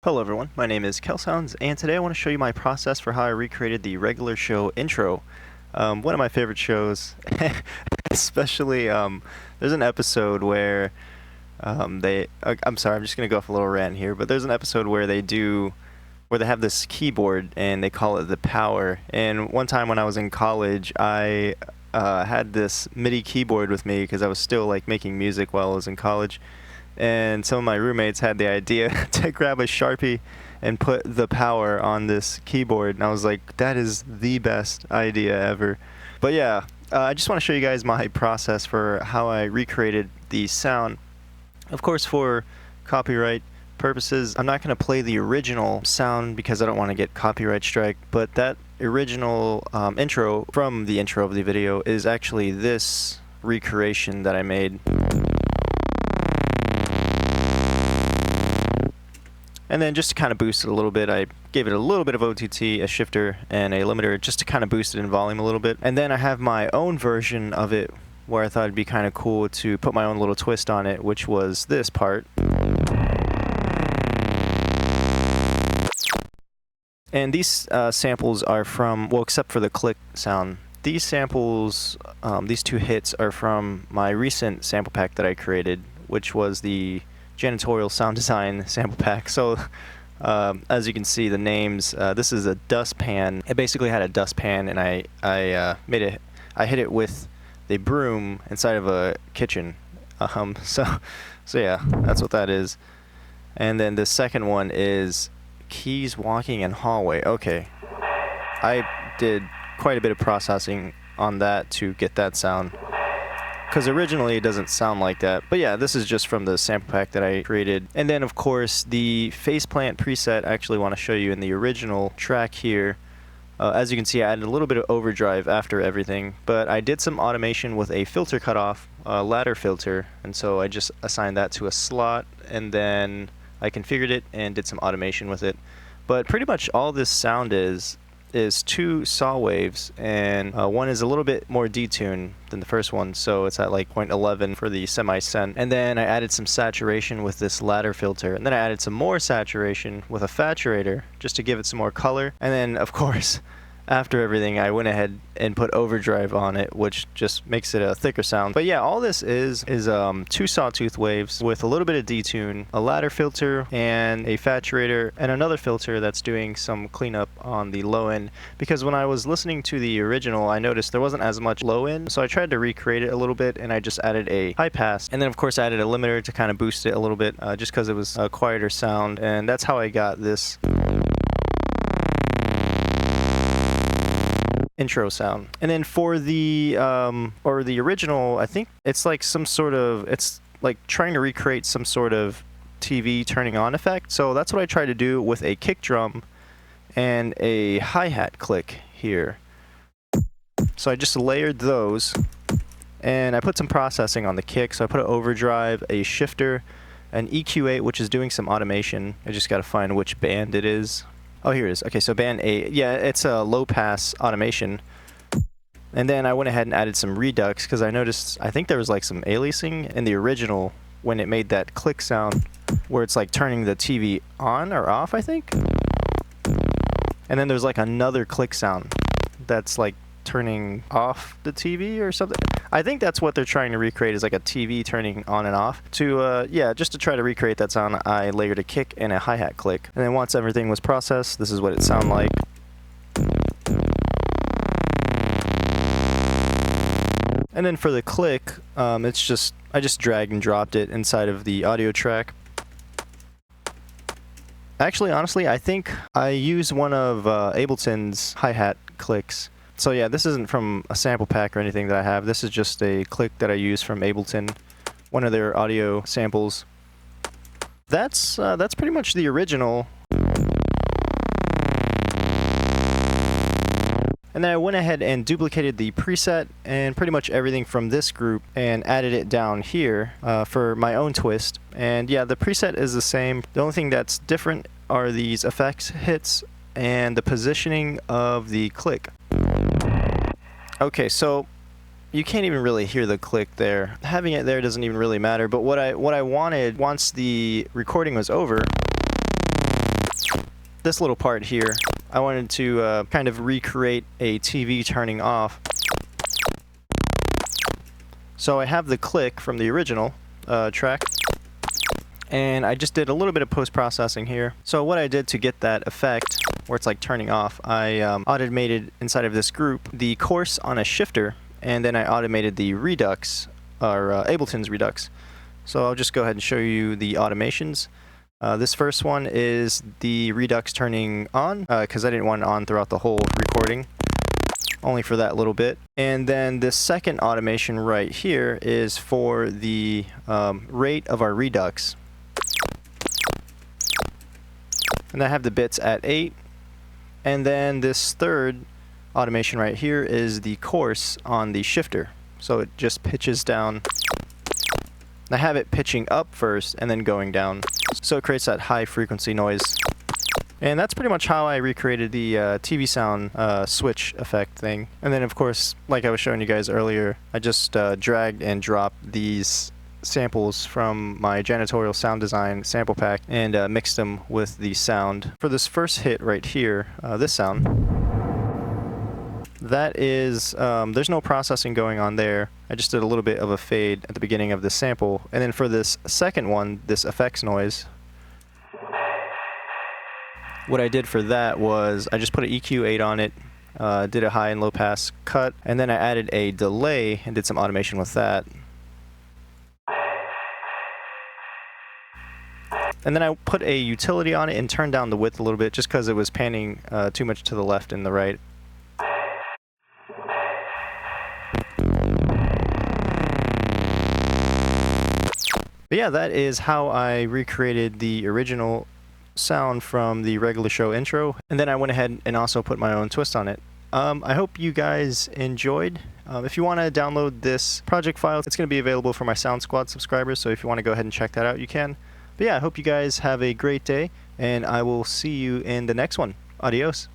Hello everyone, my name is KelSounds, and today I want to show you my process for how I recreated the regular show intro. One of my favorite shows, especially, there's an episode where I'm sorry, I'm just going to go off a little rant here, but there's an episode where they have this keyboard and they call it the Power. And one time when I was in college, I had this MIDI keyboard with me because I was still like making music while I was in college. And some of my roommates had the idea to grab a Sharpie and put the Power on this keyboard. And I was like, that is the best idea ever. But yeah, I just want to show you guys my process for how I recreated the sound. Of course, for copyright purposes, I'm not going to play the original sound because I don't want to get copyright strike. But that original intro from the intro of the video is actually this recreation that I made. And then just to kind of boost it a little bit, I gave it a little bit of OTT, a shifter, and a limiter just to kind of boost it in volume a little bit. And then I have my own version of it where I thought it'd be kind of cool to put my own little twist on it, which was this part. And these samples are from, well, except for the click sound, these samples, these two hits are from my recent sample pack that I created, which was the Janitorial Sound Design sample pack. So as you can see, the names, this is a dustpan. It basically had a dustpan, and I hit it with the broom inside of a kitchen. So yeah, that's what that is. And then the second one is keys walking in hallway. Okay, I did quite a bit of processing on that to get that sound, because originally it doesn't sound like that. But yeah, this is just from the sample pack that I created. And then of course the faceplant preset I actually want to show you in the original track here. As you can see, I added a little bit of overdrive after everything, but I did some automation with a filter cutoff, ladder filter, and so I just assigned that to a slot, and then I configured it and did some automation with it. But pretty much all this sound is two saw waves, and one is a little bit more detuned than the first one, so it's at like 0.11 for the semi-cent. And then I added some saturation with this ladder filter, and then I added some more saturation with a faturator just to give it some more color. And then of course, after everything, I went ahead and put overdrive on it, which just makes it a thicker sound. But yeah, all this is two sawtooth waves with a little bit of detune, a ladder filter, and a faturator, and another filter that's doing some cleanup on the low end. Because when I was listening to the original, I noticed there wasn't as much low end, so I tried to recreate it a little bit, and I just added a high pass. And then of course I added a limiter to kind of boost it a little bit, just because it was a quieter sound, and that's how I got this intro sound. And then for the original, I think it's like it's like trying to recreate some sort of TV turning on effect. So that's what I tried to do with a kick drum and a hi-hat click here. So I just layered those, and I put some processing on the kick. So I put an overdrive, a shifter, an EQ8, which is doing some automation. I just got to find which band it is. Oh, here it is. Okay, so band 8. Yeah, it's a low pass automation. And then I went ahead and added some redux because I noticed, I think there was like some aliasing in the original when it made that click sound where it's like turning the TV on or off, I think. And then there's like another click sound that's like turning off the TV or something. I think that's what they're trying to recreate, is like a TV turning on and off. Yeah, just to try to recreate that sound, I layered a kick and a hi-hat click. And then once everything was processed, this is what it sounded like. And then for the click, I just dragged and dropped it inside of the audio track. Actually, honestly, I think I used one of Ableton's hi-hat clicks. So yeah, this isn't from a sample pack or anything that I have. This is just a click that I use from Ableton, one of their audio samples. That's pretty much the original. And then I went ahead and duplicated the preset and pretty much everything from this group and added it down here for my own twist. And yeah, the preset is the same. The only thing that's different are these effects hits and the positioning of the click. Okay, so you can't even really hear the click there. Having it there doesn't even really matter, but what I wanted once the recording was over this little part here, I wanted to kind of recreate a TV turning off. So I have the click from the original track, and I just did a little bit of post-processing here. So what I did to get that effect, where it's like turning off, I automated inside of this group the course on a shifter, and then I automated the redux, or Ableton's redux. So I'll just go ahead and show you the automations. This first one is the redux turning on, because I didn't want it on throughout the whole recording, only for that little bit. And then the second automation right here is for the rate of our redux. And I have the bits at 8. And then this third automation right here is the course on the shifter. So it just pitches down. I have it pitching up first and then going down. So it creates that high frequency noise. And that's pretty much how I recreated the TV sound switch effect thing. And then of course, like I was showing you guys earlier, I just dragged and dropped these samples from my janitorial sound design sample pack and mixed them with the sound. For this first hit right here, this sound, that is, there's no processing going on there. I just did a little bit of a fade at the beginning of the sample. And then for this second one, this effects noise, what I did for that was I just put an EQ8 on it, did a high and low pass cut, and then I added a delay and did some automation with that. And then I put a utility on it and turned down the width a little bit just because it was panning too much to the left and the right. But yeah, that is how I recreated the original sound from the regular show intro, and then I went ahead and also put my own twist on it. I hope you guys enjoyed. If you want to download this project file, it's going to be available for my Sound Squad subscribers, so if you want to go ahead and check that out, you can. But yeah, I hope you guys have a great day, and I will see you in the next one. Adios.